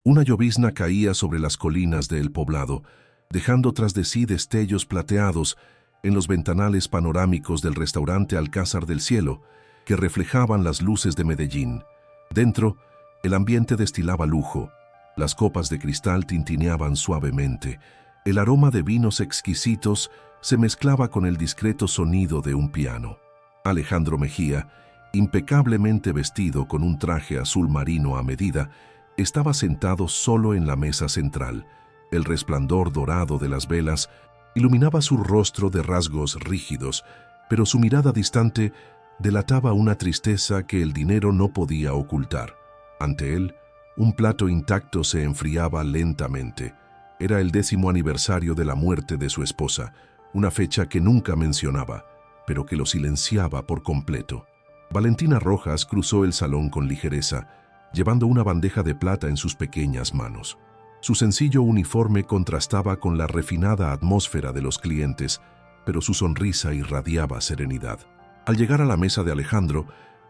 Una llovizna caía sobre las colinas del poblado, dejando tras de sí destellos plateados en los ventanales panorámicos del restaurante Alcázar del Cielo, que reflejaban las luces de Medellín. Dentro, el ambiente destilaba lujo. Las copas de cristal tintineaban suavemente. El aroma de vinos exquisitos se mezclaba con el discreto sonido de un piano. Alejandro Mejía, impecablemente vestido con un traje azul marino a medida, estaba sentado solo en la mesa central. El resplandor dorado de las velas iluminaba su rostro de rasgos rígidos, pero su mirada distante delataba una tristeza que el dinero no podía ocultar. Ante él, un plato intacto se enfriaba lentamente. Era el 10º aniversario de la muerte de su esposa, una fecha que nunca mencionaba, pero que lo silenciaba por completo. Valentina Rojas cruzó el salón con ligereza, llevando una bandeja de plata en sus pequeñas manos. Su sencillo uniforme contrastaba con la refinada atmósfera de los clientes, pero su sonrisa irradiaba serenidad. Al llegar a la mesa de Alejandro,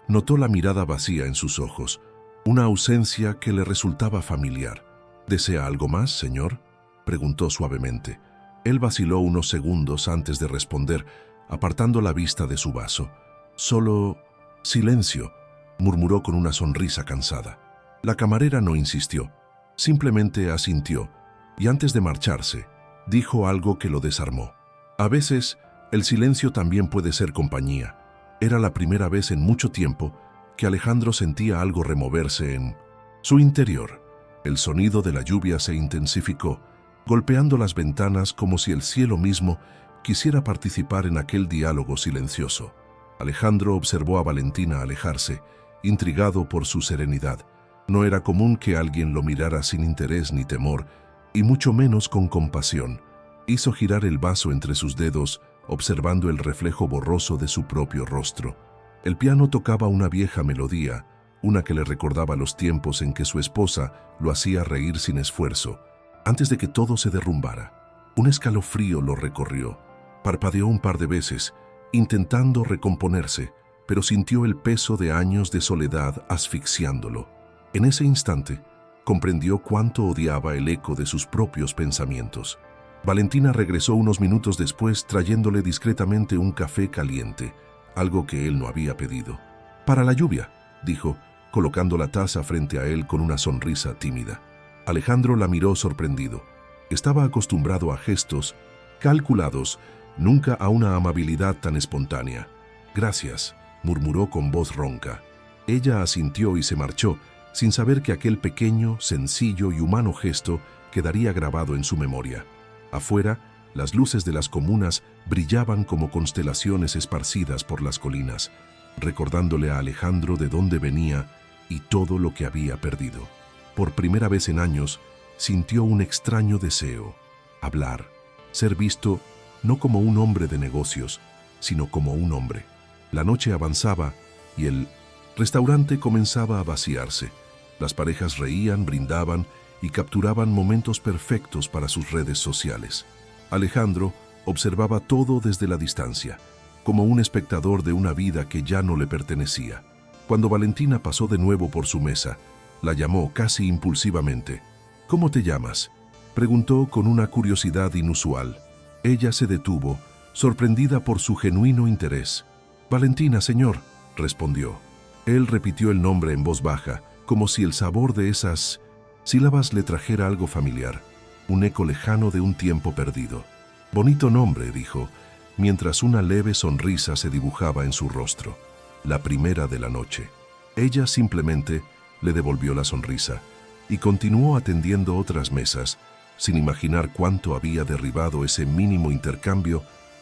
notó la mirada vacía en sus ojos, una ausencia que le resultaba familiar. ¿Desea algo más, señor?, preguntó suavemente. Él vaciló unos segundos antes de responder, apartando la vista de su vaso. Solo silencio, murmuró con una sonrisa cansada. La camarera no insistió, simplemente asintió, y antes de marcharse, dijo algo que lo desarmó. A veces, el silencio también puede ser compañía. Era la primera vez en mucho tiempo que Alejandro sentía algo removerse en su interior. El sonido de la lluvia se intensificó, golpeando las ventanas como si el cielo mismo quisiera participar en aquel diálogo silencioso. Alejandro observó a Valentina alejarse, intrigado por su serenidad. No era común que alguien lo mirara sin interés ni temor, y mucho menos con compasión. Hizo girar el vaso entre sus dedos, observando el reflejo borroso de su propio rostro. El piano tocaba una vieja melodía, una que le recordaba los tiempos en que su esposa lo hacía reír sin esfuerzo. Antes de que todo se derrumbara, un escalofrío lo recorrió. Parpadeó un par de veces, intentando recomponerse, pero sintió el peso de años de soledad asfixiándolo. En ese instante, comprendió cuánto odiaba el eco de sus propios pensamientos. Valentina regresó unos minutos después trayéndole discretamente un café caliente, algo que él no había pedido. «Para la lluvia», dijo, colocando la taza frente a él con una sonrisa tímida. Alejandro la miró sorprendido. Estaba acostumbrado a gestos calculados, nunca a una amabilidad tan espontánea. «Gracias», murmuró con voz ronca. Ella asintió y se marchó, sin saber que aquel pequeño, sencillo y humano gesto quedaría grabado en su memoria. Afuera, las luces de las comunas brillaban como constelaciones esparcidas por las colinas, recordándole a Alejandro de dónde venía y todo lo que había perdido. Por primera vez en años, sintió un extraño deseo: hablar, ser visto no como un hombre de negocios, sino como un hombre. La noche avanzaba y el restaurante comenzaba a vaciarse. Las parejas reían, brindaban y capturaban momentos perfectos para sus redes sociales. Alejandro observaba todo desde la distancia, como un espectador de una vida que ya no le pertenecía. Cuando Valentina pasó de nuevo por su mesa, la llamó casi impulsivamente. «¿Cómo te llamas?», preguntó con una curiosidad inusual. Ella se detuvo, sorprendida por su genuino interés. «Valentina, señor», respondió. Él repitió el nombre en voz baja, como si el sabor de esas sílabas le trajera algo familiar, un eco lejano de un tiempo perdido. «Bonito nombre», dijo, mientras una leve sonrisa se dibujaba en su rostro. La primera de la noche. Ella simplemente le devolvió la sonrisa y continuó atendiendo otras mesas, sin imaginar cuánto había derribado ese mínimo intercambio,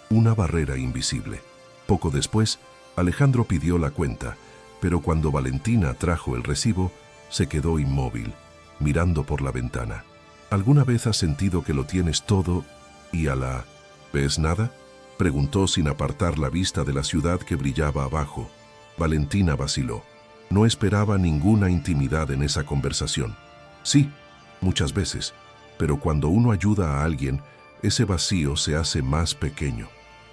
una barrera invisible. Poco después, Alejandro pidió la cuenta, pero cuando Valentina trajo el recibo, se quedó inmóvil, mirando por la ventana. ¿Alguna vez has sentido que lo tienes todo y a la vez nada?, preguntó sin apartar la vista de la ciudad que brillaba abajo. Valentina vaciló. No esperaba ninguna intimidad en esa conversación. Sí, muchas veces, pero cuando uno ayuda a alguien, ese vacío se hace más pequeño,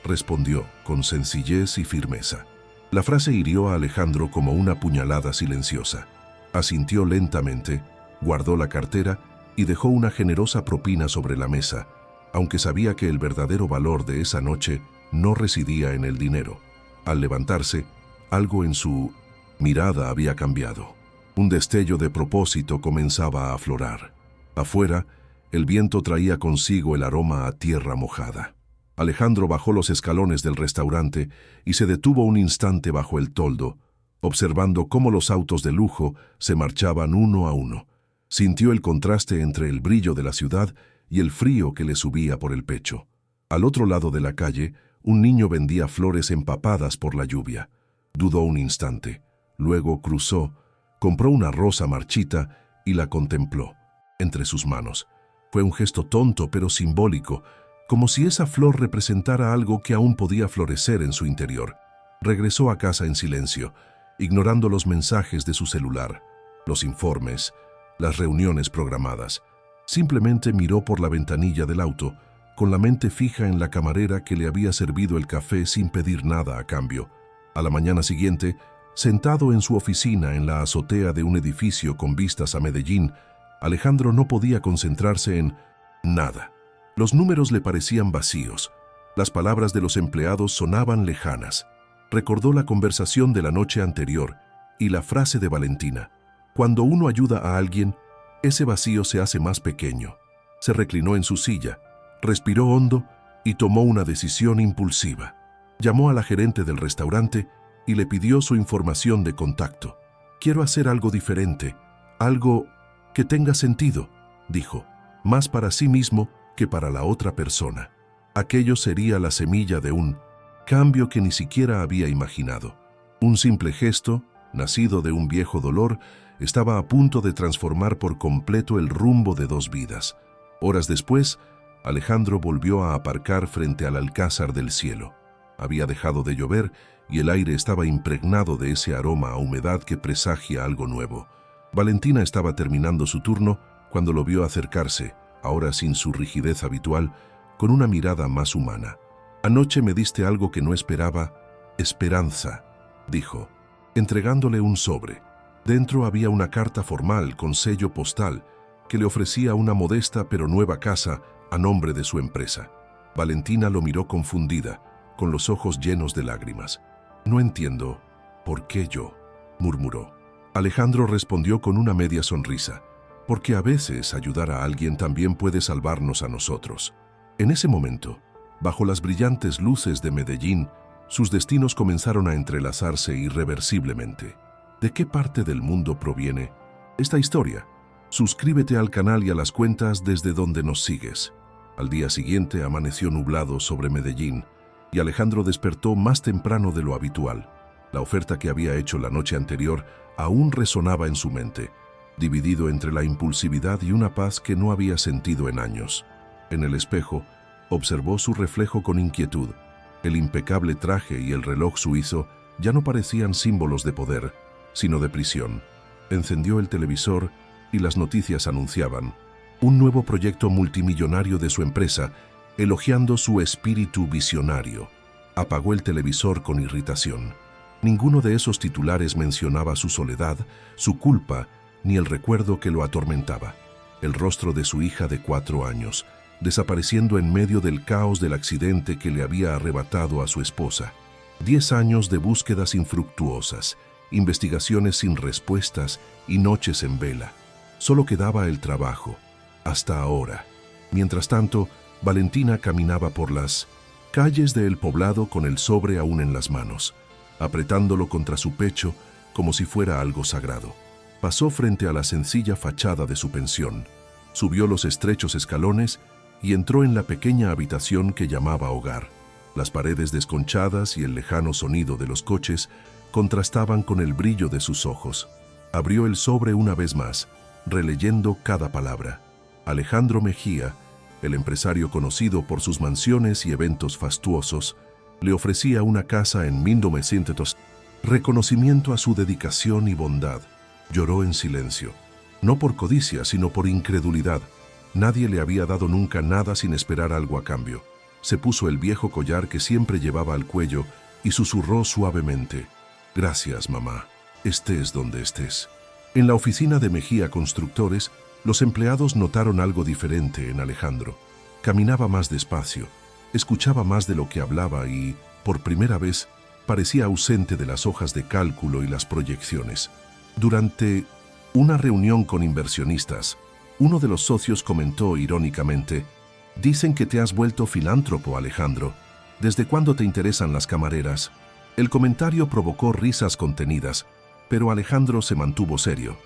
respondió con sencillez y firmeza. La frase hirió a Alejandro como una puñalada silenciosa. Asintió lentamente Guardó la cartera y dejó una generosa propina sobre la mesa, aunque sabía que el verdadero valor de esa noche no residía en el dinero. Al levantarse, algo en su mirada había cambiado. Un destello de propósito comenzaba a aflorar. Afuera, el viento traía consigo el aroma a tierra mojada. Alejandro bajó los escalones del restaurante y se detuvo un instante bajo el toldo, observando cómo los autos de lujo se marchaban uno a uno. Sintió el contraste entre el brillo de la ciudad y el frío que le subía por el pecho. Al otro lado de la calle, un niño vendía flores empapadas por la lluvia. Dudó un instante. Luego cruzó, compró una rosa marchita y la contempló entre sus manos. Fue un gesto tonto pero simbólico, como si esa flor representara algo que aún podía florecer en su interior. Regresó a casa en silencio, ignorando los mensajes de su celular, los informes, las reuniones programadas. Simplemente miró por la ventanilla del auto, con la mente fija en la camarera que le había servido el café sin pedir nada a cambio. A la mañana siguiente, sentado en su oficina en la azotea de un edificio con vistas a Medellín, Alejandro no podía concentrarse en nada. Los números le parecían vacíos. Las palabras de los empleados sonaban lejanas. Recordó la conversación de la noche anterior y la frase de Valentina: cuando uno ayuda a alguien, ese vacío se hace más pequeño. Se reclinó en su silla, respiró hondo y tomó una decisión impulsiva. Llamó a la gerente del restaurante y le pidió su información de contacto. «Quiero hacer algo diferente, algo que tenga sentido», dijo, «más para sí mismo que para la otra persona». Aquello sería la semilla de un cambio que ni siquiera había imaginado. Un simple gesto, nacido de un viejo dolor, estaba a punto de transformar por completo el rumbo de dos vidas. Horas después, Alejandro volvió a aparcar frente al Alcázar del Cielo. Había dejado de llover y el aire estaba impregnado de ese aroma a humedad que presagia algo nuevo. Valentina estaba terminando su turno cuando lo vio acercarse, ahora sin su rigidez habitual, con una mirada más humana. «Anoche me diste algo que no esperaba, esperanza», dijo, entregándole un sobre. Dentro había una carta formal con sello postal que le ofrecía una modesta pero nueva casa a nombre de su empresa. Valentina lo miró confundida, con los ojos llenos de lágrimas. «No entiendo. ¿Por qué yo?», murmuró. Alejandro respondió con una media sonrisa. «Porque a veces ayudar a alguien también puede salvarnos a nosotros». En ese momento, bajo las brillantes luces de Medellín, sus destinos comenzaron a entrelazarse irreversiblemente. ¿De qué parte del mundo proviene esta historia? Suscríbete al canal y a las cuentas desde donde nos sigues. Al día siguiente amaneció nublado sobre Medellín y Alejandro despertó más temprano de lo habitual. La oferta que había hecho la noche anterior aún resonaba en su mente, dividido entre la impulsividad y una paz que no había sentido en años. En el espejo, observó su reflejo con inquietud. El impecable traje y el reloj suizo ya no parecían símbolos de poder, sino de prisión. Encendió el televisor y las noticias anunciaban un nuevo proyecto multimillonario de su empresa, elogiando su espíritu visionario. Apagó el televisor con irritación. Ninguno de esos titulares mencionaba su soledad, su culpa, ni el recuerdo que lo atormentaba. El rostro de su hija de 4 años, desapareciendo en medio del caos del accidente que le había arrebatado a su esposa. 10 años de búsquedas infructuosas, investigaciones sin respuestas y noches en vela. Solo quedaba el trabajo, hasta ahora. Mientras tanto, Valentina caminaba por las calles de El Poblado con el sobre aún en las manos, apretándolo contra su pecho como si fuera algo sagrado. Pasó frente a la sencilla fachada de su pensión, subió los estrechos escalones y entró en la pequeña habitación que llamaba hogar. Las paredes desconchadas y el lejano sonido de los coches contrastaban con el brillo de sus ojos. Abrió el sobre una vez más, releyendo cada palabra. Alejandro Mejía, el empresario conocido por sus mansiones y eventos fastuosos, le ofrecía una casa en 1900. Reconocimiento a su dedicación y bondad. Lloró en silencio, no por codicia, sino por incredulidad. Nadie le había dado nunca nada sin esperar algo a cambio. Se puso el viejo collar que siempre llevaba al cuello y susurró suavemente: «Gracias, mamá, estés donde estés». En la oficina de Mejía Constructores, los empleados notaron algo diferente en Alejandro. Caminaba más despacio, escuchaba más de lo que hablaba y, por primera vez, parecía ausente de las hojas de cálculo y las proyecciones. Durante una reunión con inversionistas, uno de los socios comentó irónicamente: «Dicen que te has vuelto filántropo, Alejandro. ¿Desde cuándo te interesan las camareras?». El comentario provocó risas contenidas, pero Alejandro se mantuvo serio.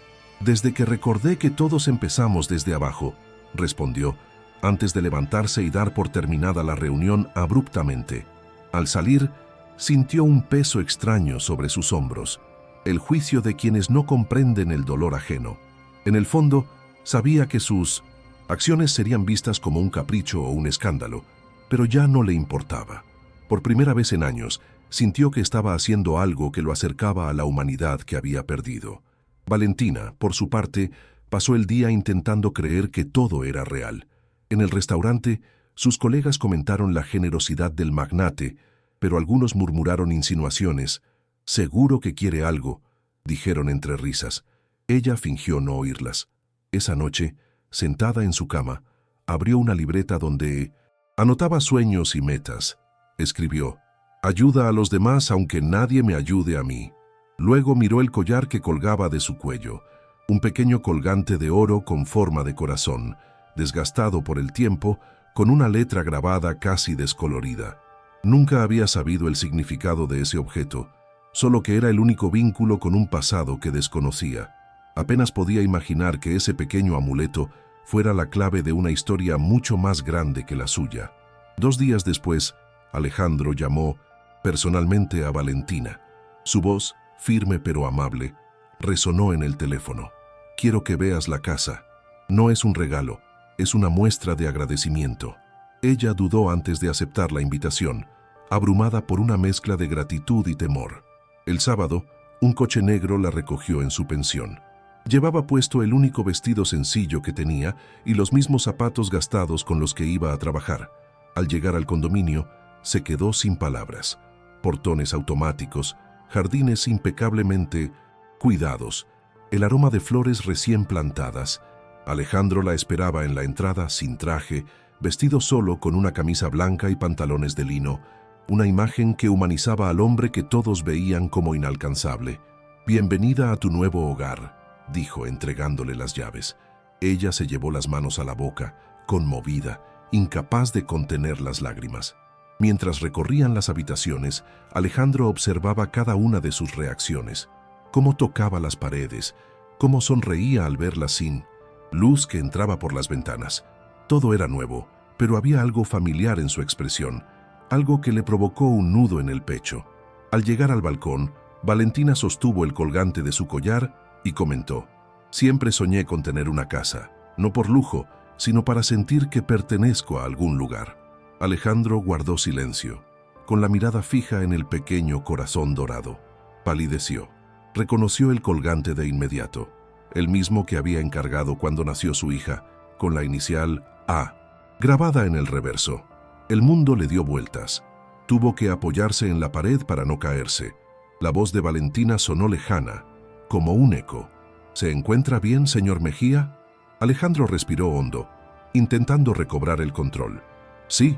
«Desde que recordé que todos empezamos desde abajo», respondió, antes de levantarse y dar por terminada la reunión abruptamente. Al salir, sintió un peso extraño sobre sus hombros, el juicio de quienes no comprenden el dolor ajeno. En el fondo, sabía que sus acciones serían vistas como un capricho o un escándalo, pero ya no le importaba. Por primera vez en años, sintió que estaba haciendo algo que lo acercaba a la humanidad que había perdido. Valentina, por su parte, pasó el día intentando creer que todo era real. En el restaurante, sus colegas comentaron la generosidad del magnate, pero algunos murmuraron insinuaciones. «Seguro que quiere algo», dijeron entre risas. Ella fingió no oírlas. Esa noche, sentada en su cama, abrió una libreta donde anotaba sueños y metas. Escribió: «Ayuda a los demás aunque nadie me ayude a mí». Luego miró el collar que colgaba de su cuello, un pequeño colgante de oro con forma de corazón, desgastado por el tiempo, con una letra grabada casi descolorida. Nunca había sabido el significado de ese objeto, solo que era el único vínculo con un pasado que desconocía. Apenas podía imaginar que ese pequeño amuleto fuera la clave de una historia mucho más grande que la suya. 2 días después, Alejandro llamó personalmente a Valentina. Su voz, firme pero amable, resonó en el teléfono. «Quiero que veas la casa. No es un regalo, es una muestra de agradecimiento». Ella dudó antes de aceptar la invitación, abrumada por una mezcla de gratitud y temor. El sábado, un coche negro la recogió en su pensión. Llevaba puesto el único vestido sencillo que tenía y los mismos zapatos gastados con los que iba a trabajar. Al llegar al condominio, se quedó sin palabras. Portones automáticos, jardines impecablemente cuidados, el aroma de flores recién plantadas. Alejandro la esperaba en la entrada sin traje, vestido solo con una camisa blanca y pantalones de lino, una imagen que humanizaba al hombre que todos veían como inalcanzable. «Bienvenida a tu nuevo hogar», dijo entregándole las llaves. Ella se llevó las manos a la boca, conmovida, incapaz de contener las lágrimas. Mientras recorrían las habitaciones, Alejandro observaba cada una de sus reacciones, cómo tocaba las paredes, cómo sonreía al verlas sin luz que entraba por las ventanas. Todo era nuevo, pero había algo familiar en su expresión, algo que le provocó un nudo en el pecho. Al llegar al balcón, Valentina sostuvo el colgante de su collar y comentó: «Siempre soñé con tener una casa, no por lujo, sino para sentir que pertenezco a algún lugar». Alejandro guardó silencio, con la mirada fija en el pequeño corazón dorado. Palideció. Reconoció el colgante de inmediato, el mismo que había encargado cuando nació su hija, con la inicial A, grabada en el reverso. El mundo le dio vueltas. Tuvo que apoyarse en la pared para no caerse. La voz de Valentina sonó lejana, como un eco. «¿Se encuentra bien, señor Mejía?». Alejandro respiró hondo, intentando recobrar el control. «Sí,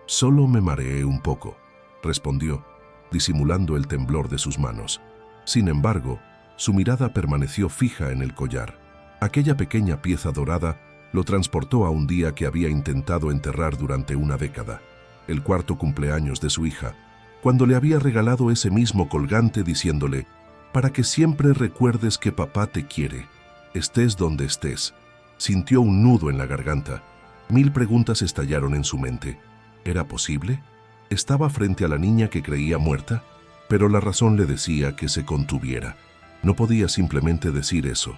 solo me mareé un poco», respondió, disimulando el temblor de sus manos. Sin embargo, su mirada permaneció fija en el collar. Aquella pequeña pieza dorada lo transportó a un día que había intentado enterrar durante una década, el 4º cumpleaños de su hija, cuando le había regalado ese mismo colgante diciéndole: «Para que siempre recuerdes que papá te quiere, estés donde estés». Sintió un nudo en la garganta. 1000 preguntas estallaron en su mente. ¿Era posible? ¿Estaba frente a la niña que creía muerta? Pero la razón le decía que se contuviera. No podía simplemente decir eso.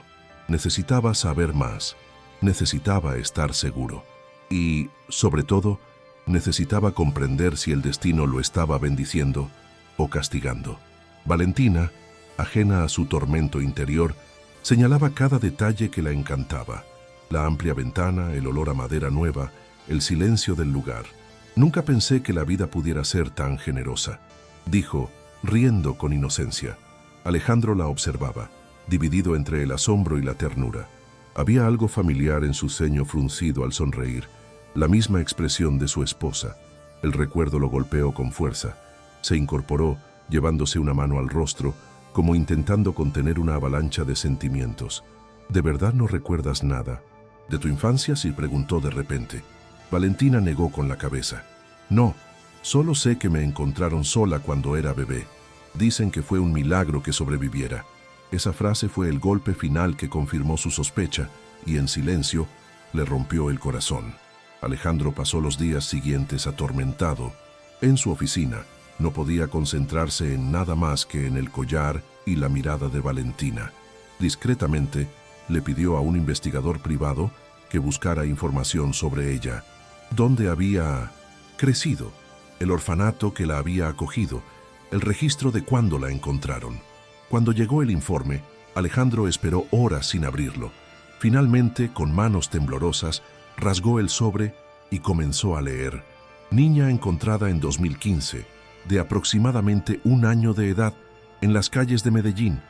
Necesitaba saber más. Necesitaba estar seguro. Y, sobre todo, necesitaba comprender si el destino lo estaba bendiciendo o castigando. Valentina, ajena a su tormento interior, señalaba cada detalle que la encantaba. La amplia ventana, el olor a madera nueva, el silencio del lugar. «Nunca pensé que la vida pudiera ser tan generosa», dijo, riendo con inocencia. Alejandro la observaba. dividido entre el asombro y la ternura. Había algo familiar en su ceño fruncido al sonreír, la misma expresión de su esposa. El recuerdo lo golpeó con fuerza. Se incorporó, llevándose una mano al rostro, como intentando contener una avalancha de sentimientos. ¿De verdad no recuerdas nada? ¿De tu infancia?, sí preguntó de repente. Valentina negó con la cabeza. No, solo sé que me encontraron sola cuando era bebé. Dicen que fue un milagro que sobreviviera. Esa frase fue el golpe final que confirmó su sospecha y, en silencio, le rompió el corazón. Alejandro pasó los días siguientes atormentado. En su oficina, no podía concentrarse en nada más que en el collar y la mirada de Valentina. Discretamente, le pidió a un investigador privado que buscara información sobre ella. ¿Dónde había crecido? El orfanato que la había acogido, el registro de cuándo la encontraron. Cuando llegó el informe, Alejandro esperó horas sin abrirlo. Finalmente, con manos temblorosas, rasgó el sobre y comenzó a leer. Niña encontrada en 2015, de aproximadamente 1 año de edad, en las calles de Medellín,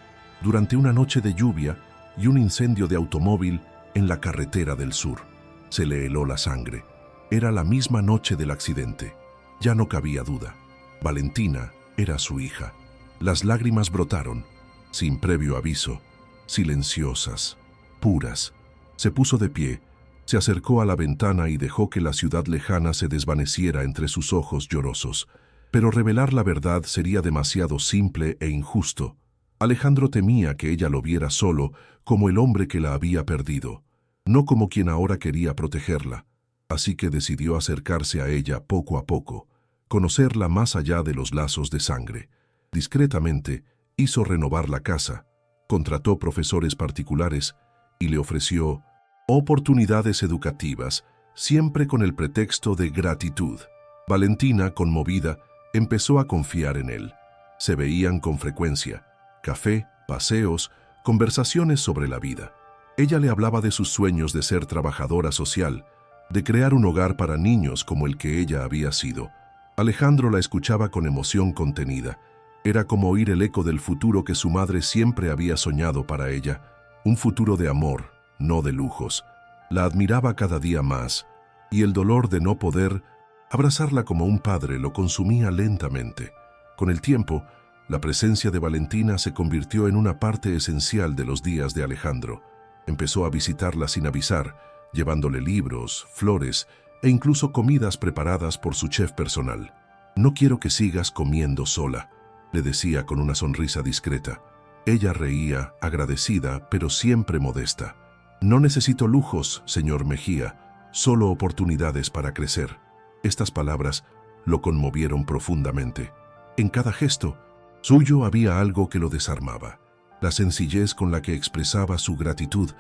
durante una noche de lluvia y un incendio de automóvil en la carretera del sur. Se le heló la sangre. Era la misma noche del accidente. Ya no cabía duda. Valentina era su hija. Las lágrimas brotaron, sin previo aviso, silenciosas, puras. Se puso de pie, se acercó a la ventana y dejó que la ciudad lejana se desvaneciera entre sus ojos llorosos. Pero revelar la verdad sería demasiado simple e injusto. Alejandro temía que ella lo viera solo como el hombre que la había perdido, no como quien ahora quería protegerla. Así que decidió acercarse a ella poco a poco, conocerla más allá de los lazos de sangre. Discretamente, hizo renovar la casa, contrató profesores particulares y le ofreció oportunidades educativas, siempre con el pretexto de gratitud. Valentina, conmovida, empezó a confiar en él. Se veían con frecuencia: café, paseos, conversaciones sobre la vida. Ella le hablaba de sus sueños de ser trabajadora social, de crear un hogar para niños como el que ella había sido. Alejandro la escuchaba con emoción contenida. Era como oír el eco del futuro que su madre siempre había soñado para ella, un futuro de amor, no de lujos. La admiraba cada día más, y el dolor de no poder abrazarla como un padre lo consumía lentamente. Con el tiempo, la presencia de Valentina se convirtió en una parte esencial de los días de Alejandro. Empezó a visitarla sin avisar, llevándole libros, flores e incluso comidas preparadas por su chef personal. «No quiero que sigas comiendo sola», le decía con una sonrisa discreta. Ella reía, agradecida, pero siempre modesta. «No necesito lujos, señor Mejía, solo oportunidades para crecer». Estas palabras lo conmovieron profundamente. En cada gesto suyo había algo que lo desarmaba: la sencillez con la que expresaba su gratitud,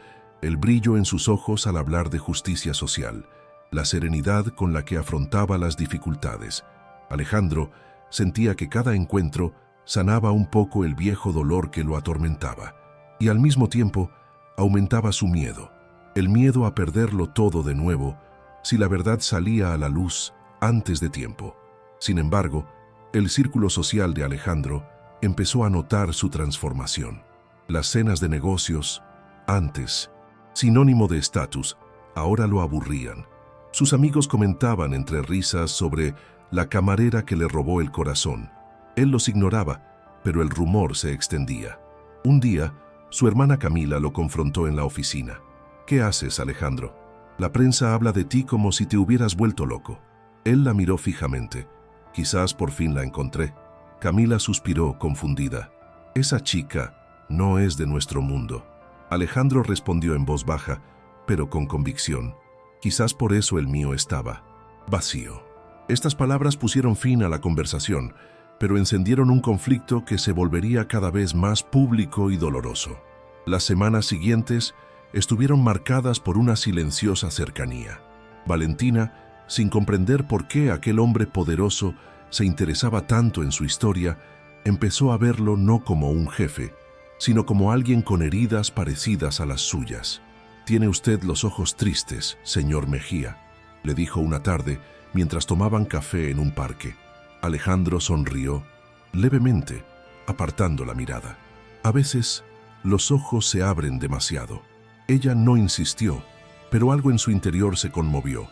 el brillo en sus ojos al hablar de justicia social, la serenidad con la que afrontaba las dificultades. Alejandro sentía que cada encuentro sanaba un poco el viejo dolor que lo atormentaba, y al mismo tiempo aumentaba su miedo, el miedo a perderlo todo de nuevo si la verdad salía a la luz antes de tiempo. Sin embargo, el círculo social de Alejandro empezó a notar su transformación. Las cenas de negocios, antes sinónimo de estatus, ahora lo aburrían. Sus amigos comentaban entre risas sobre la camarera que le robó el corazón. Él los ignoraba, pero el rumor se extendía. Un día, su hermana Camila lo confrontó en la oficina. «¿Qué haces, Alejandro? La prensa habla de ti como si te hubieras vuelto loco». Él la miró fijamente. «Quizás por fin la encontré». Camila suspiró, confundida. «Esa chica no es de nuestro mundo». Alejandro respondió en voz baja, pero con convicción. «Quizás por eso el mío estaba vacío». Estas palabras pusieron fin a la conversación, pero encendieron un conflicto que se volvería cada vez más público y doloroso. Las semanas siguientes estuvieron marcadas por una silenciosa cercanía. Valentina, sin comprender por qué aquel hombre poderoso se interesaba tanto en su historia, empezó a verlo no como un jefe, sino como alguien con heridas parecidas a las suyas. «Tiene usted los ojos tristes, señor Mejía», le dijo una tarde mientras tomaban café en un parque. Alejandro sonrió levemente, apartando la mirada. «A veces los ojos se abren demasiado. Ella no insistió, pero algo en su interior se conmovió.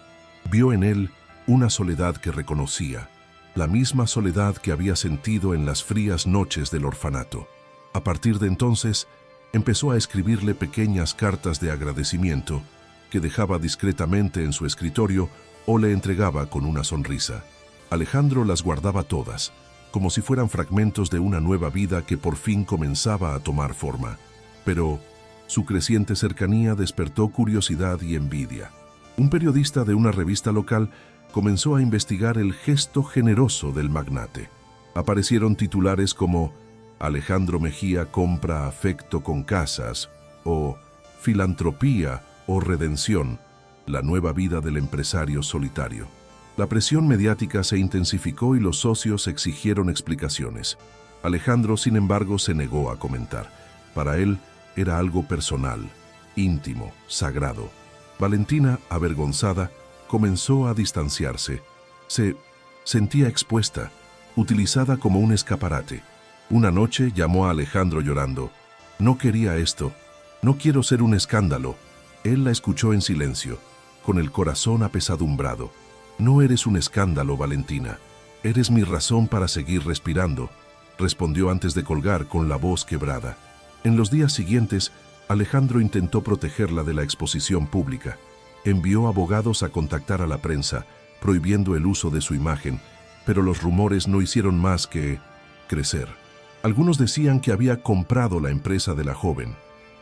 Vio en él una soledad que reconocía, la misma soledad que había sentido en las frías noches del orfanato. A partir de entonces, empezó a escribirle pequeñas cartas de agradecimiento que dejaba discretamente en su escritorio o le entregaba con una sonrisa. Alejandro las guardaba todas, como si fueran fragmentos de una nueva vida que por fin comenzaba a tomar forma. Pero su creciente cercanía despertó curiosidad y envidia. Un periodista de una revista local comenzó a investigar el gesto generoso del magnate. Aparecieron titulares como «Alejandro Mejía compra afecto con casas» o «Filantropía o redención, la nueva vida del empresario solitario». La presión mediática se intensificó y los socios exigieron explicaciones. Alejandro, sin embargo, se negó a comentar. Para él era algo personal, íntimo, sagrado. Valentina, avergonzada, comenzó a distanciarse. Se sentía expuesta, utilizada como un escaparate. Una noche llamó a Alejandro llorando. «No quería esto. No quiero ser un escándalo». Él la escuchó en silencio, con el corazón apesadumbrado. «No eres un escándalo, Valentina. Eres mi razón para seguir respirando», respondió antes de colgar con la voz quebrada. En los días siguientes, Alejandro intentó protegerla de la exposición pública. Envió abogados a contactar a la prensa, prohibiendo el uso de su imagen, pero los rumores no hicieron más que crecer. Algunos decían que había comprado la empresa de la joven,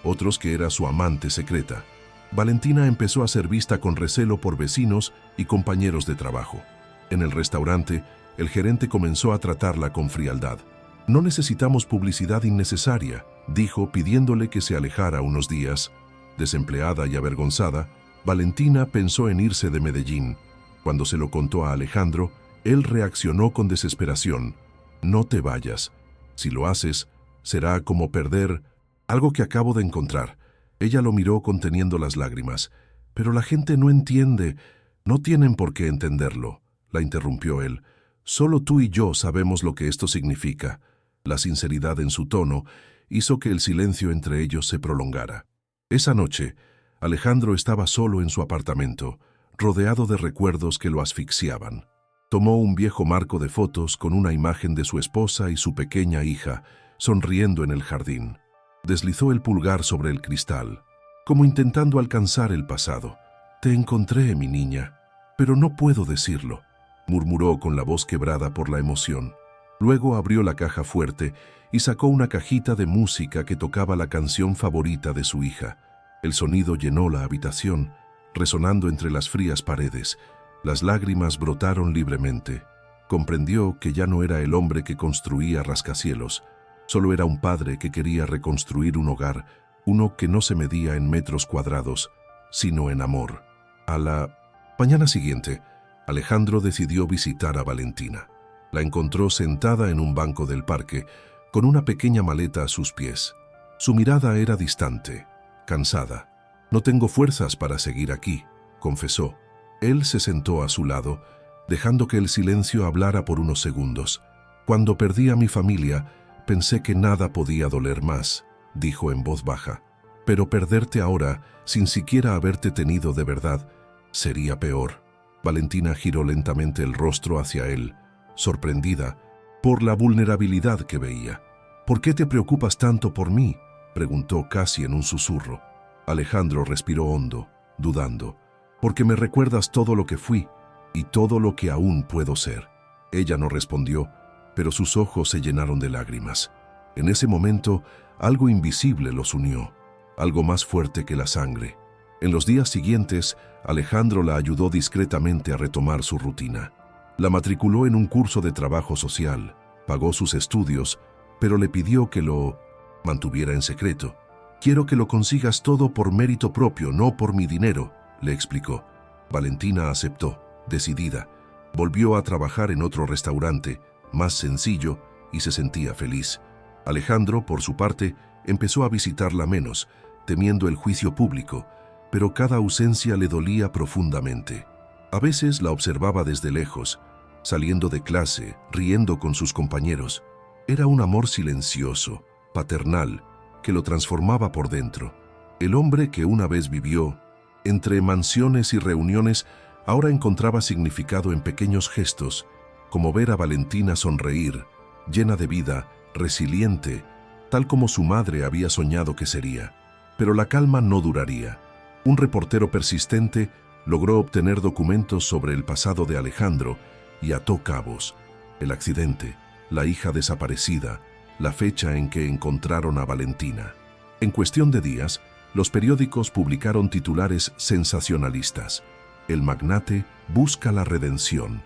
otros que era su amante secreta. Valentina empezó a ser vista con recelo por vecinos y compañeros de trabajo. En el restaurante, el gerente comenzó a tratarla con frialdad. «No necesitamos publicidad innecesaria», dijo, pidiéndole que se alejara unos días. Desempleada y avergonzada, Valentina pensó en irse de Medellín. Cuando se lo contó a Alejandro, él reaccionó con desesperación. «No te vayas. Si lo haces, será como perder algo que acabo de encontrar». Ella lo miró conteniendo las lágrimas. «Pero la gente no entiende. No tienen por qué entenderlo», la interrumpió él. «Solo tú y yo sabemos lo que esto significa». La sinceridad en su tono hizo que el silencio entre ellos se prolongara. Esa noche, Alejandro estaba solo en su apartamento, rodeado de recuerdos que lo asfixiaban. Tomó un viejo marco de fotos con una imagen de su esposa y su pequeña hija, sonriendo en el jardín. Deslizó el pulgar sobre el cristal, como intentando alcanzar el pasado. «Te encontré, mi niña, pero no puedo decirlo», murmuró con la voz quebrada por la emoción. Luego abrió la caja fuerte y sacó una cajita de música que tocaba la canción favorita de su hija. El sonido llenó la habitación, resonando entre las frías paredes. Las lágrimas brotaron libremente. Comprendió que ya no era el hombre que construía rascacielos, solo era un padre que quería reconstruir un hogar, uno que no se medía en metros cuadrados, sino en amor. A la mañana siguiente, Alejandro decidió visitar a Valentina. La encontró sentada en un banco del parque, con una pequeña maleta a sus pies. Su mirada era distante, cansada. «No tengo fuerzas para seguir aquí», confesó. Él se sentó a su lado, dejando que el silencio hablara por unos segundos. «Cuando perdí a mi familia, pensé que nada podía doler más», dijo en voz baja. «Pero perderte ahora, sin siquiera haberte tenido de verdad, sería peor». Valentina giró lentamente el rostro hacia él, sorprendida por la vulnerabilidad que veía. «¿Por qué te preocupas tanto por mí?», preguntó casi en un susurro. Alejandro respiró hondo, dudando. «Porque me recuerdas todo lo que fui y todo lo que aún puedo ser». Ella no respondió, pero sus ojos se llenaron de lágrimas. En ese momento, algo invisible los unió, algo más fuerte que la sangre. En los días siguientes, Alejandro la ayudó discretamente a retomar su rutina. La matriculó en un curso de trabajo social, pagó sus estudios, pero le pidió que lo mantuviera en secreto. «Quiero que lo consigas todo por mérito propio, no por mi dinero», le explicó. Valentina aceptó, decidida. Volvió a trabajar en otro restaurante, más sencillo, y se sentía feliz. Alejandro, por su parte, empezó a visitarla menos, temiendo el juicio público, pero cada ausencia le dolía profundamente. A veces la observaba desde lejos, saliendo de clase, riendo con sus compañeros. Era un amor silencioso, paternal, que lo transformaba por dentro. El hombre que una vez vivió entre mansiones y reuniones ahora encontraba significado en pequeños gestos, como ver a Valentina sonreír, llena de vida, resiliente, tal como su madre había soñado que sería. Pero la calma no duraría. Un reportero persistente logró obtener documentos sobre el pasado de Alejandro y ató cabos: el accidente, la hija desaparecida, la fecha en que encontraron a Valentina. En cuestión de días, los periódicos publicaron titulares sensacionalistas. El magnate busca la redención.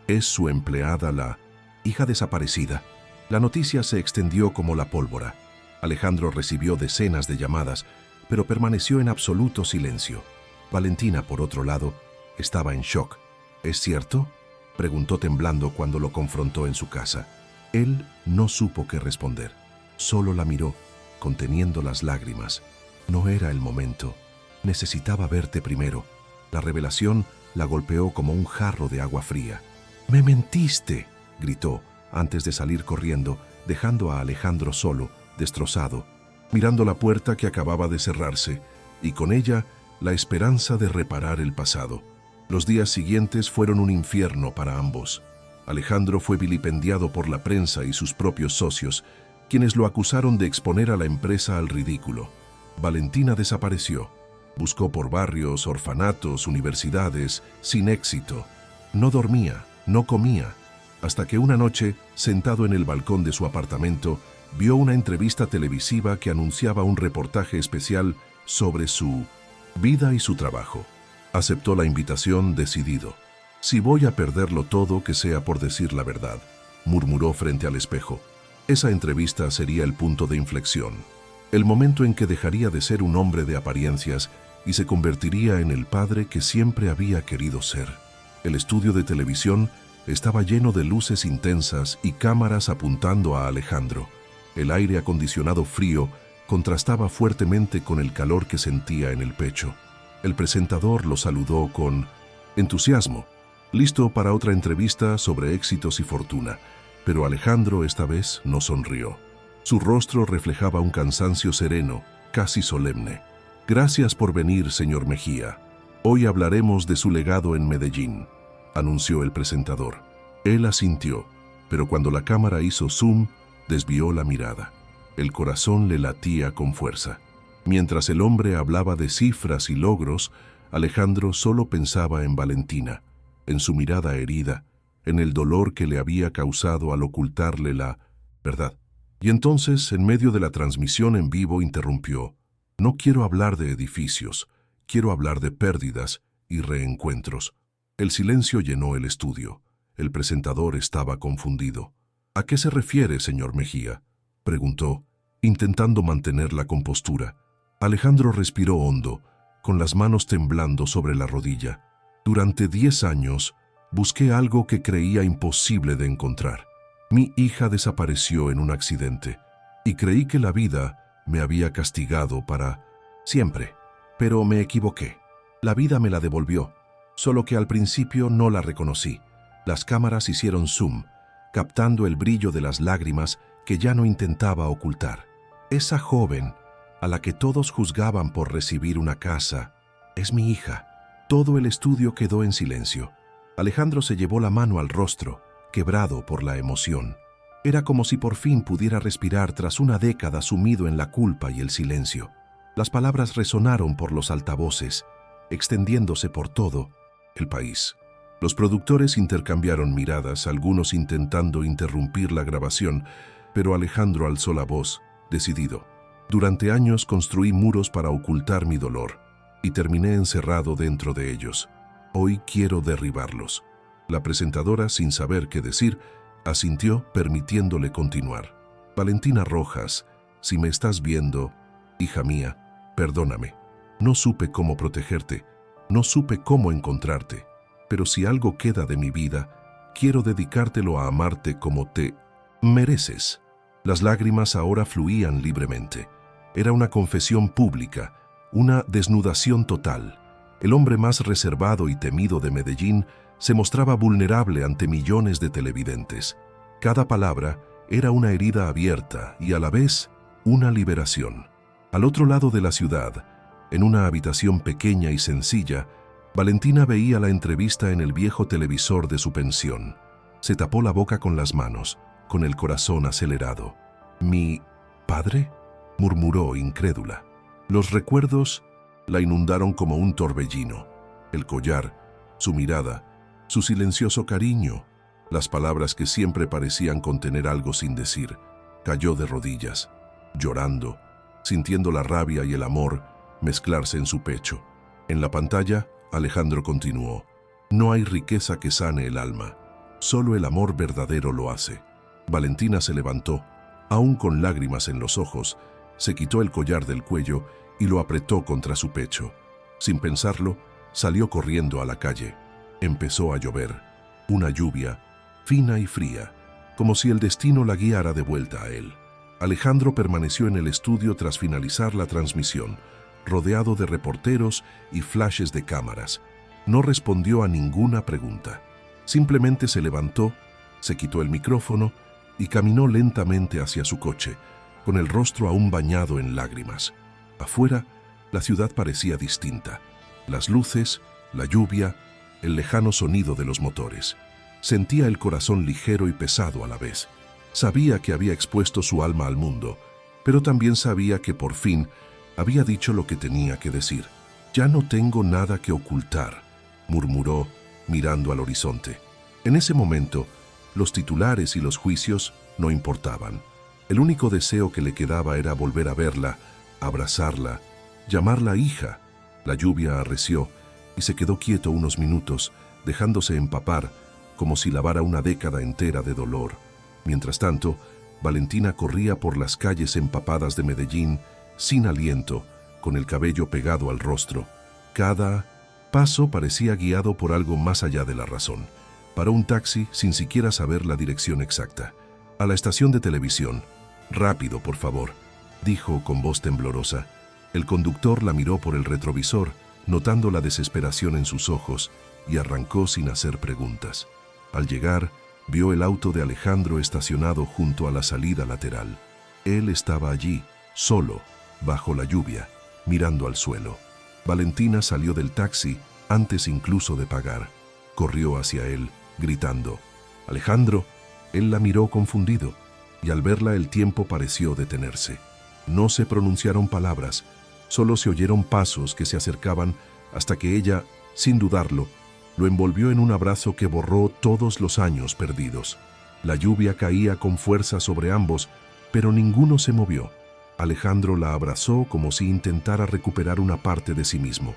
Es su empleada la hija desaparecida. La noticia se extendió como la pólvora. Alejandro recibió decenas de llamadas, pero permaneció en absoluto silencio. Valentina, por otro lado, estaba en shock. ¿Es cierto?, preguntó temblando cuando lo confrontó en su casa. Él no supo qué responder. Solo la miró, conteniendo las lágrimas. No era el momento. Necesitaba verte primero. La revelación la golpeó como un jarro de agua fría. «¡Me mentiste!», gritó, antes de salir corriendo, dejando a Alejandro solo, destrozado, mirando la puerta que acababa de cerrarse, y con ella la esperanza de reparar el pasado. Los días siguientes fueron un infierno para ambos. Alejandro fue vilipendiado por la prensa y sus propios socios, quienes lo acusaron de exponer a la empresa al ridículo. Valentina desapareció. Buscó por barrios, orfanatos, universidades, sin éxito. No dormía, no comía, hasta que una noche, sentado en el balcón de su apartamento, vio una entrevista televisiva que anunciaba un reportaje especial sobre su vida y su trabajo. Aceptó la invitación decidido. «Si voy a perderlo todo, que sea por decir la verdad», murmuró frente al espejo. Esa entrevista sería el punto de inflexión, el momento en que dejaría de ser un hombre de apariencias y se convertiría en el padre que siempre había querido ser. El estudio de televisión estaba lleno de luces intensas y cámaras apuntando a Alejandro. El aire acondicionado frío contrastaba fuertemente con el calor que sentía en el pecho. El presentador lo saludó con entusiasmo, listo para otra entrevista sobre éxitos y fortuna, pero Alejandro esta vez no sonrió. Su rostro reflejaba un cansancio sereno, casi solemne. «Gracias por venir, señor Mejía. Hoy hablaremos de su legado en Medellín», anunció el presentador. Él asintió, pero cuando la cámara hizo zoom, desvió la mirada. El corazón le latía con fuerza. Mientras el hombre hablaba de cifras y logros, Alejandro solo pensaba en Valentina, en su mirada herida, en el dolor que le había causado al ocultarle la verdad. Y entonces, en medio de la transmisión en vivo, interrumpió: «No quiero hablar de edificios, quiero hablar de pérdidas y reencuentros». El silencio llenó el estudio. El presentador estaba confundido. «¿A qué se refiere, señor Mejía?», preguntó, intentando mantener la compostura. Alejandro respiró hondo, con las manos temblando sobre la rodilla. «Durante 10 años busqué algo que creía imposible de encontrar. Mi hija desapareció en un accidente y creí que la vida me había castigado para siempre. Pero me equivoqué. La vida me la devolvió, solo que al principio no la reconocí. Las cámaras hicieron zoom, captando el brillo de las lágrimas que ya no intentaba ocultar. Esa joven, a la que todos juzgaban por recibir una casa, es mi hija». Todo el estudio quedó en silencio. Alejandro se llevó la mano al rostro, quebrado por la emoción. Era como si por fin pudiera respirar tras una década sumido en la culpa y el silencio. Las palabras resonaron por los altavoces, extendiéndose por todo el país. Los productores intercambiaron miradas, algunos intentando interrumpir la grabación, pero Alejandro alzó la voz, decidido. «Durante años construí muros para ocultar mi dolor y terminé encerrado dentro de ellos. Hoy quiero derribarlos». La presentadora, sin saber qué decir, asintió, permitiéndole continuar. «Valentina Rojas, si me estás viendo, hija mía, perdóname. No supe cómo protegerte, no supe cómo encontrarte, pero si algo queda de mi vida, quiero dedicártelo a amarte como te mereces». Las lágrimas ahora fluían libremente. Era una confesión pública, una desnudación total. El hombre más reservado y temido de Medellín se mostraba vulnerable ante millones de televidentes. Cada palabra era una herida abierta y a la vez una liberación. Al otro lado de la ciudad, en una habitación pequeña y sencilla, Valentina veía la entrevista en el viejo televisor de su pensión. Se tapó la boca con las manos, con el corazón acelerado. ¿Mi padre?, murmuró incrédula. Los recuerdos la inundaron como un torbellino. El collar, su mirada, su silencioso cariño, las palabras que siempre parecían contener algo sin decir. Cayó de rodillas, llorando, sintiendo la rabia y el amor mezclarse en su pecho. En la pantalla, Alejandro continuó: no hay riqueza que sane el alma, solo el amor verdadero lo hace. Valentina se levantó, aún con lágrimas en los ojos, se quitó el collar del cuello y lo apretó contra su pecho. Sin pensarlo, salió corriendo a la calle. Empezó a llover, una lluvia, fina y fría, como si el destino la guiara de vuelta a él. Alejandro permaneció en el estudio tras finalizar la transmisión, rodeado de reporteros y flashes de cámaras. No respondió a ninguna pregunta. Simplemente se levantó, se quitó el micrófono y caminó lentamente hacia su coche, con el rostro aún bañado en lágrimas. Afuera, la ciudad parecía distinta. Las luces, la lluvia, el lejano sonido de los motores. Sentía el corazón ligero y pesado a la vez. Sabía que había expuesto su alma al mundo, pero también sabía que por fin había dicho lo que tenía que decir. «Ya no tengo nada que ocultar», murmuró, mirando al horizonte. En ese momento, los titulares y los juicios no importaban. El único deseo que le quedaba era volver a verla, abrazarla, llamarla hija. La lluvia arreció y se quedó quieto unos minutos, dejándose empapar, como si lavara una década entera de dolor. Mientras tanto, Valentina corría por las calles empapadas de Medellín, sin aliento, con el cabello pegado al rostro. Cada paso parecía guiado por algo más allá de la razón. Paró un taxi sin siquiera saber la dirección exacta. «A la estación de televisión». «Rápido, por favor», dijo con voz temblorosa. El conductor la miró por el retrovisor, notando la desesperación en sus ojos, y arrancó sin hacer preguntas. Al llegar, vio el auto de Alejandro estacionado junto a la salida lateral. Él estaba allí, solo, bajo la lluvia, mirando al suelo. Valentina salió del taxi antes incluso de pagar. Corrió hacia él, gritando: «¡Alejandro!». Él la miró confundido, y al verla el tiempo pareció detenerse. No se pronunciaron palabras, solo se oyeron pasos que se acercaban hasta que ella, sin dudarlo, lo envolvió en un abrazo que borró todos los años perdidos. La lluvia caía con fuerza sobre ambos, pero ninguno se movió. Alejandro la abrazó como si intentara recuperar una parte de sí mismo.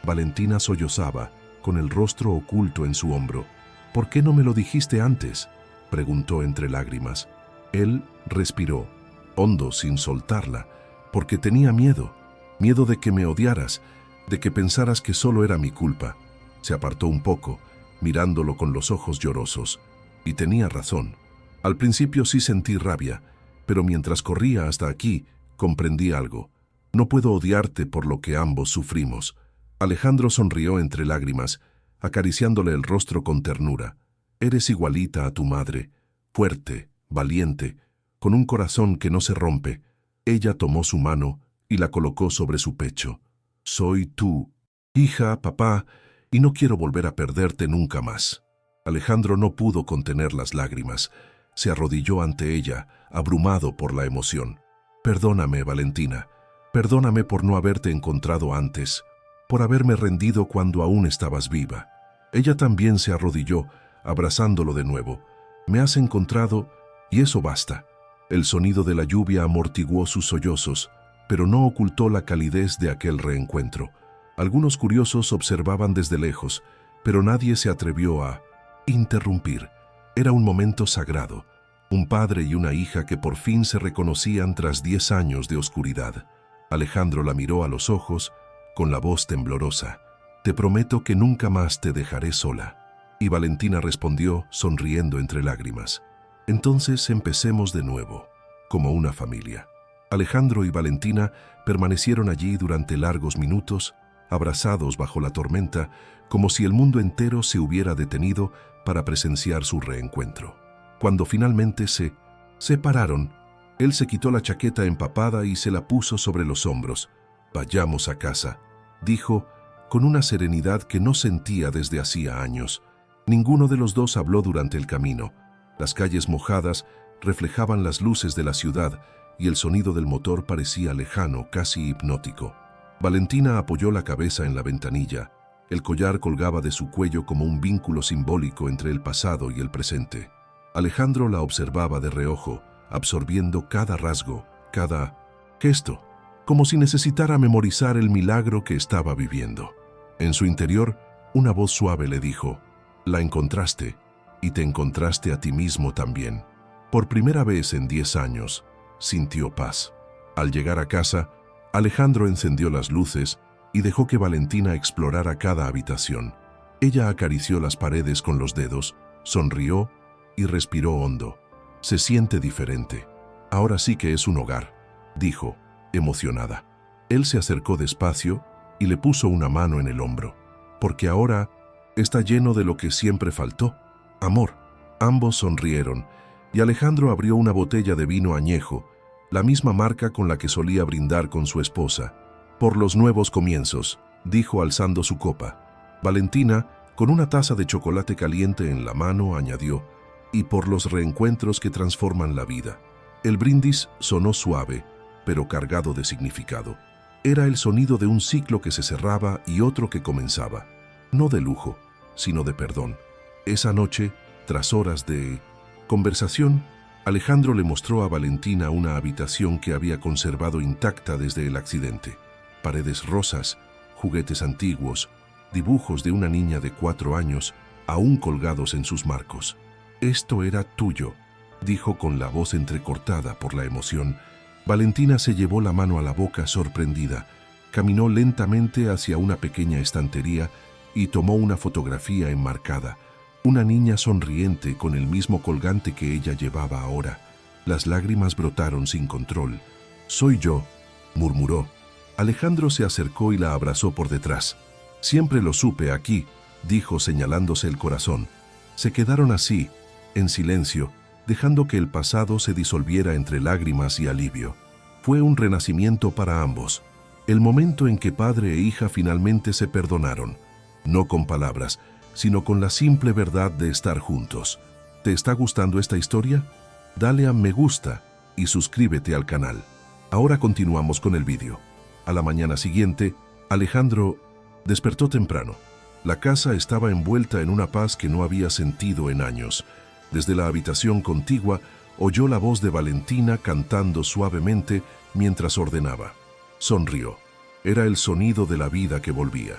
Valentina sollozaba, con el rostro oculto en su hombro. «¿Por qué no me lo dijiste antes?», preguntó entre lágrimas. Él respiró, hondo sin soltarla, porque tenía miedo de que me odiaras, de que pensaras que solo era mi culpa. Se apartó un poco, mirándolo con los ojos llorosos. Y tenía razón. Al principio sí sentí rabia, pero mientras corría hasta aquí, comprendí algo. No puedo odiarte por lo que ambos sufrimos. Alejandro sonrió entre lágrimas, acariciándole el rostro con ternura. Eres igualita a tu madre, fuerte, valiente, con un corazón que no se rompe. Ella tomó su mano y la colocó sobre su pecho. Soy tú, hija, papá, y no quiero volver a perderte nunca más. Alejandro no pudo contener las lágrimas. Se arrodilló ante ella, abrumado por la emoción. Perdóname, Valentina. Perdóname por no haberte encontrado antes, por haberme rendido cuando aún estabas viva. Ella también se arrodilló, abrazándolo de nuevo. Me has encontrado y eso basta. El sonido de la lluvia amortiguó sus sollozos, pero no ocultó la calidez de aquel reencuentro. Algunos curiosos observaban desde lejos, pero nadie se atrevió a interrumpir. Era un momento sagrado, un padre y una hija que por fin se reconocían tras 10 años de oscuridad. Alejandro la miró a los ojos, con la voz temblorosa. «Te prometo que nunca más te dejaré sola». Y Valentina respondió, sonriendo entre lágrimas: «Entonces empecemos de nuevo, como una familia». Alejandro y Valentina permanecieron allí durante largos minutos, abrazados bajo la tormenta, como si el mundo entero se hubiera detenido para presenciar su reencuentro. Cuando finalmente se separaron, Él se quitó la chaqueta empapada y se la puso sobre los hombros. «Vayamos a casa», dijo, con una serenidad que no sentía desde hacía años. Ninguno de los dos habló durante el camino. Las calles mojadas reflejaban las luces de la ciudad y el sonido del motor parecía lejano, casi hipnótico. Valentina apoyó la cabeza en la ventanilla. El collar colgaba de su cuello como un vínculo simbólico entre el pasado y el presente. Alejandro la observaba de reojo, absorbiendo cada rasgo, cada gesto, como si necesitara memorizar el milagro que estaba viviendo. En su interior, una voz suave le dijo: «La encontraste, y te encontraste a ti mismo también». Por primera vez en 10 años, sintió paz. Al llegar a casa, Alejandro encendió las luces y dejó que Valentina explorara cada habitación. Ella acarició las paredes con los dedos, sonrió y respiró hondo. «Se siente diferente. Ahora sí que es un hogar», dijo, emocionada. Él se acercó despacio y le puso una mano en el hombro. «Porque ahora está lleno de lo que siempre faltó, amor». Ambos sonrieron y Alejandro abrió una botella de vino añejo, la misma marca con la que solía brindar con su esposa. «Por los nuevos comienzos», dijo alzando su copa. Valentina, con una taza de chocolate caliente en la mano, añadió: «Y por los reencuentros que transforman la vida». El brindis sonó suave, pero cargado de significado. Era el sonido de un ciclo que se cerraba y otro que comenzaba. No de lujo, sino de perdón. Esa noche, tras horas de conversación, Alejandro le mostró a Valentina una habitación que había conservado intacta desde el accidente. Paredes rosas, juguetes antiguos, dibujos de una niña de 4 años, aún colgados en sus marcos. «Esto era tuyo», dijo con la voz entrecortada por la emoción. Valentina se llevó la mano a la boca sorprendida, caminó lentamente hacia una pequeña estantería y tomó una fotografía enmarcada. Una niña sonriente con el mismo colgante que ella llevaba ahora. Las lágrimas brotaron sin control. «Soy yo», murmuró. Alejandro se acercó y la abrazó por detrás. «Siempre lo supe aquí», dijo señalándose el corazón. Se quedaron así, en silencio, dejando que el pasado se disolviera entre lágrimas y alivio. Fue un renacimiento para ambos. El momento en que padre e hija finalmente se perdonaron. No con palabras, sino con la simple verdad de estar juntos. ¿Te está gustando esta historia? Dale a me gusta y suscríbete al canal. Ahora continuamos con el vídeo. A la mañana siguiente, Alejandro despertó temprano. La casa estaba envuelta en una paz que no había sentido en años. Desde la habitación contigua, oyó la voz de Valentina cantando suavemente mientras ordenaba. Sonrió. Era el sonido de la vida que volvía.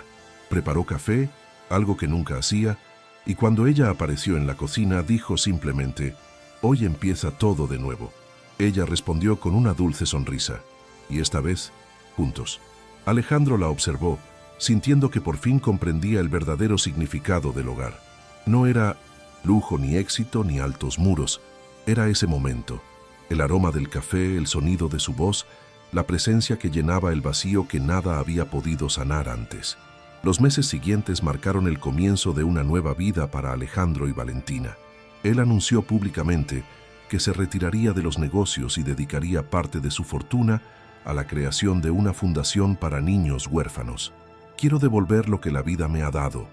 Preparó café, algo que nunca hacía, y cuando ella apareció en la cocina dijo simplemente: «Hoy empieza todo de nuevo». Ella respondió con una dulce sonrisa. Y esta vez, juntos. Alejandro la observó, sintiendo que por fin comprendía el verdadero significado del hogar. No era lujo ni éxito ni altos muros, era ese momento. El aroma del café, el sonido de su voz, la presencia que llenaba el vacío que nada había podido sanar antes. Los meses siguientes marcaron el comienzo de una nueva vida para Alejandro y Valentina. Él anunció públicamente que se retiraría de los negocios y dedicaría parte de su fortuna a la creación de una fundación para niños huérfanos. «Quiero devolver lo que la vida me ha dado»,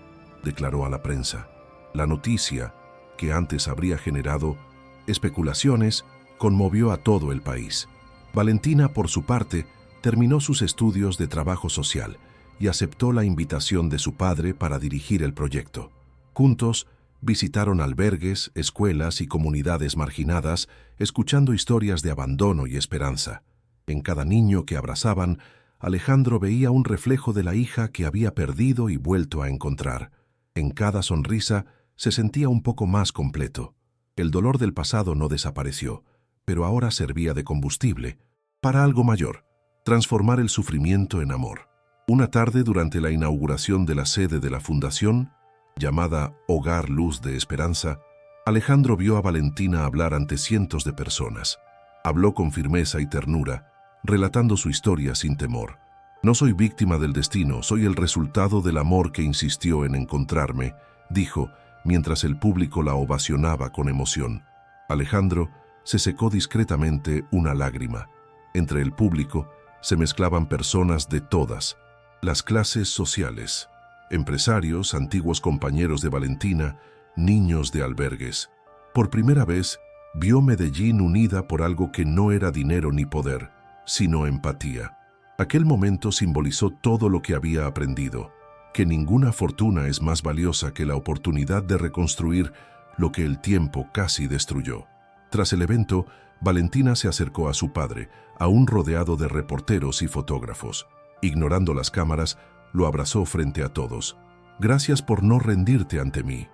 declaró a la prensa. La noticia, que antes habría generado especulaciones, conmovió a todo el país. Valentina, por su parte, terminó sus estudios de trabajo social y aceptó la invitación de su padre para dirigir el proyecto. Juntos, visitaron albergues, escuelas y comunidades marginadas, escuchando historias de abandono y esperanza. En cada niño que abrazaban, Alejandro veía un reflejo de la hija que había perdido y vuelto a encontrar. En cada sonrisa se sentía un poco más completo. El dolor del pasado no desapareció, pero ahora servía de combustible para algo mayor: transformar el sufrimiento en amor. Una tarde, durante la inauguración de la sede de la fundación, llamada Hogar Luz de Esperanza, Alejandro vio a Valentina hablar ante cientos de personas. Habló con firmeza y ternura, relatando su historia sin temor. «No soy víctima del destino, soy el resultado del amor que insistió en encontrarme», dijo, mientras el público la ovacionaba con emoción. Alejandro, se secó discretamente una lágrima. Entre el público se mezclaban personas de todas las clases sociales, empresarios, antiguos compañeros de Valentina, niños de albergues. Por primera vez, vio Medellín unida por algo que no era dinero ni poder, sino empatía. Aquel momento simbolizó todo lo que había aprendido, que ninguna fortuna es más valiosa que la oportunidad de reconstruir lo que el tiempo casi destruyó. Tras el evento, Valentina se acercó a su padre, aún rodeado de reporteros y fotógrafos. Ignorando las cámaras, lo abrazó frente a todos. «Gracias por no rendirte ante mí»,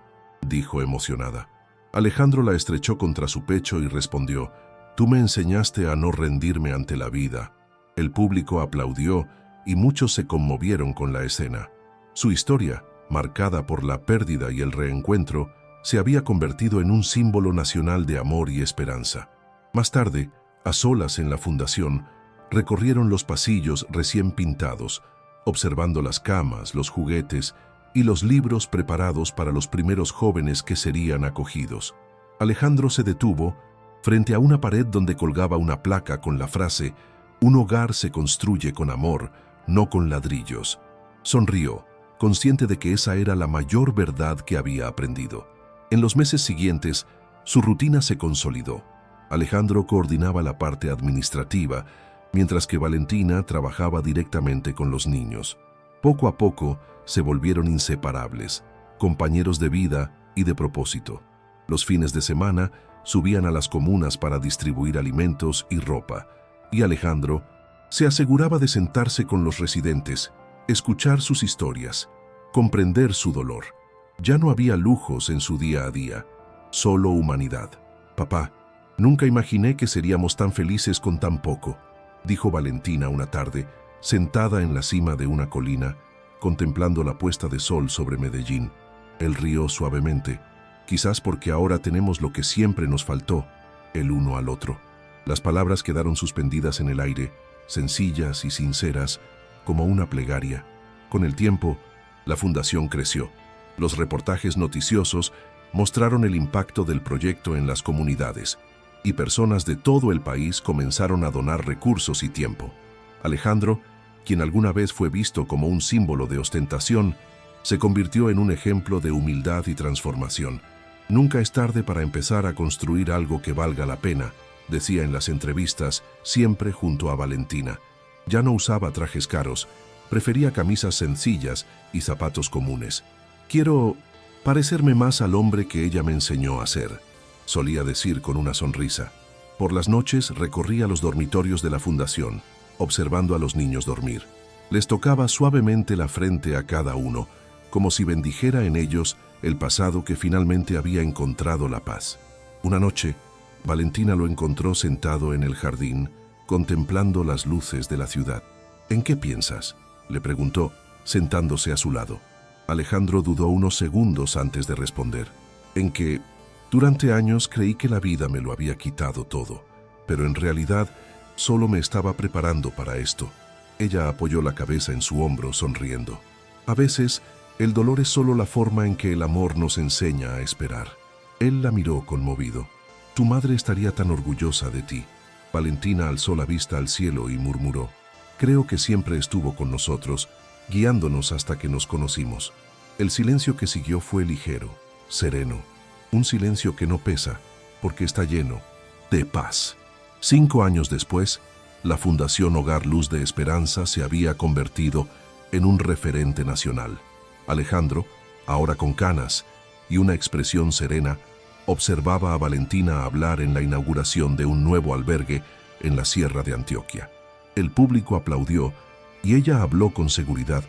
dijo emocionada. Alejandro la estrechó contra su pecho y respondió: «Tú me enseñaste a no rendirme ante la vida». El público aplaudió y muchos se conmovieron con la escena. Su historia, marcada por la pérdida y el reencuentro, se había convertido en un símbolo nacional de amor y esperanza. Más tarde, a solas en la fundación, recorrieron los pasillos recién pintados, observando las camas, los juguetes y los libros preparados para los primeros jóvenes que serían acogidos. Alejandro se detuvo frente a una pared donde colgaba una placa con la frase: «Un hogar se construye con amor, no con ladrillos». Sonrió, consciente de que esa era la mayor verdad que había aprendido. En los meses siguientes, su rutina se consolidó. Alejandro coordinaba la parte administrativa, mientras que Valentina trabajaba directamente con los niños. Poco a poco se volvieron inseparables, compañeros de vida y de propósito. Los fines de semana subían a las comunas para distribuir alimentos y ropa, y Alejandro se aseguraba de sentarse con los residentes, escuchar sus historias, comprender su dolor. Ya no había lujos en su día a día, solo humanidad. «Papá, nunca imaginé que seríamos tan felices con tan poco», dijo Valentina una tarde, sentada en la cima de una colina, contemplando la puesta de sol sobre Medellín. Él rió suavemente, quizás porque ahora tenemos lo que siempre nos faltó, el uno al otro. Las palabras quedaron suspendidas en el aire, sencillas y sinceras, como una plegaria. Con el tiempo, la fundación creció. Los reportajes noticiosos mostraron el impacto del proyecto en las comunidades, y personas de todo el país comenzaron a donar recursos y tiempo. Alejandro, quien alguna vez fue visto como un símbolo de ostentación, se convirtió en un ejemplo de humildad y transformación. «Nunca es tarde para empezar a construir algo que valga la pena», decía en las entrevistas, siempre junto a Valentina. Ya no usaba trajes caros, prefería camisas sencillas y zapatos comunes. «Quiero parecerme más al hombre que ella me enseñó a ser», solía decir con una sonrisa. Por las noches recorría los dormitorios de la fundación, observando a los niños dormir. Les tocaba suavemente la frente a cada uno, como si bendijera en ellos el pasado que finalmente había encontrado la paz. Una noche, Valentina lo encontró sentado en el jardín, contemplando las luces de la ciudad. «¿En qué piensas?», le preguntó, sentándose a su lado. Alejandro dudó unos segundos antes de responder. «En que durante años creí que la vida me lo había quitado todo, pero en realidad solo me estaba preparando para esto». Ella apoyó la cabeza en su hombro, sonriendo. «A veces, el dolor es solo la forma en que el amor nos enseña a esperar». Él la miró conmovido. «Tu madre estaría tan orgullosa de ti». Valentina alzó la vista al cielo y murmuró: «Creo que siempre estuvo con nosotros, guiándonos hasta que nos conocimos». El silencio que siguió fue ligero, sereno, un silencio que no pesa, porque está lleno de paz. 5 años después, la Fundación Hogar Luz de Esperanza se había convertido en un referente nacional. Alejandro, ahora con canas y una expresión serena, observaba a Valentina hablar en la inauguración de un nuevo albergue en la Sierra de Antioquia. El público aplaudió y ella habló con seguridad,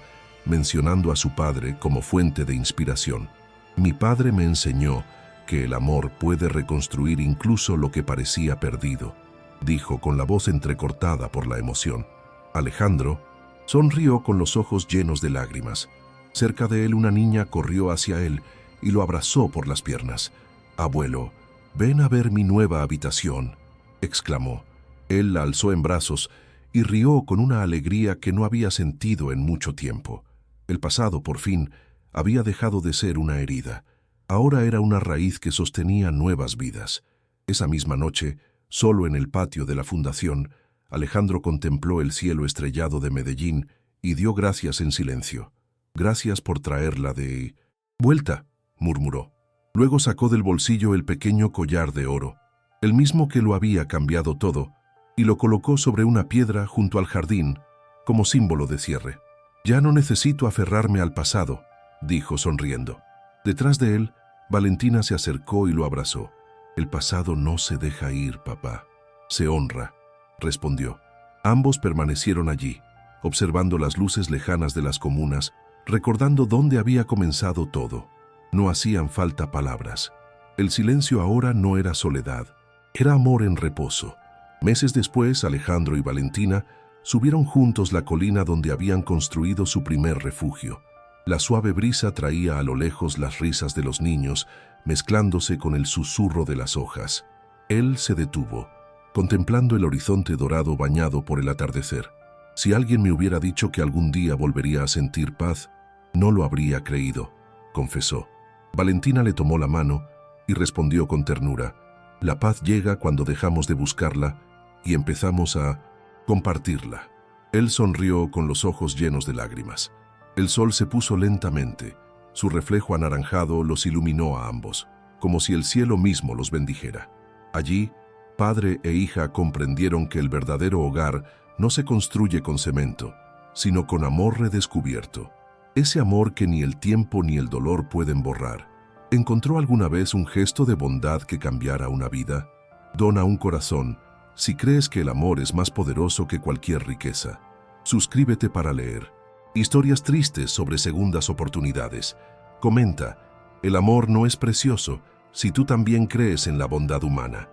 mencionando a su padre como fuente de inspiración. «Mi padre me enseñó que el amor puede reconstruir incluso lo que parecía perdido», dijo con la voz entrecortada por la emoción. Alejandro sonrió con los ojos llenos de lágrimas. Cerca de él una niña corrió hacia él y lo abrazó por las piernas. «Abuelo, ven a ver mi nueva habitación», exclamó. Él la alzó en brazos y rió con una alegría que no había sentido en mucho tiempo. El pasado, por fin, había dejado de ser una herida. Ahora era una raíz que sostenía nuevas vidas. Esa misma noche, Solo en el patio de la fundación, Alejandro contempló el cielo estrellado de Medellín y dio gracias en silencio. «Gracias por traerla de vuelta», murmuró. Luego sacó del bolsillo el pequeño collar de oro, el mismo que lo había cambiado todo, y lo colocó sobre una piedra junto al jardín, como símbolo de cierre. «Ya no necesito aferrarme al pasado», dijo sonriendo. Detrás de él, Valentina se acercó y lo abrazó. «El pasado no se deja ir, papá. Se honra», respondió. Ambos permanecieron allí, observando las luces lejanas de las comunas, recordando dónde había comenzado todo. No hacían falta palabras. El silencio ahora no era soledad, era amor en reposo. Meses después, Alejandro y Valentina subieron juntos la colina donde habían construido su primer refugio. La suave brisa traía a lo lejos las risas de los niños, mezclándose con el susurro de las hojas. Él se detuvo, contemplando el horizonte dorado bañado por el atardecer. Si alguien me hubiera dicho que algún día volvería a sentir paz, no lo habría creído, confesó. Valentina le tomó la mano y respondió con ternura: «La paz llega cuando dejamos de buscarla y empezamos a compartirla». Él sonrió con los ojos llenos de lágrimas. El sol se puso lentamente. Su reflejo anaranjado los iluminó a ambos, como si el cielo mismo los bendijera. Allí, padre e hija comprendieron que el verdadero hogar no se construye con cemento, sino con amor redescubierto. Ese amor que ni el tiempo ni el dolor pueden borrar. ¿Encontró alguna vez un gesto de bondad que cambiara una vida? Dona un corazón si crees que el amor es más poderoso que cualquier riqueza. Suscríbete para leer historias tristes sobre segundas oportunidades. Comenta: el amor no es precioso si tú también crees en la bondad humana.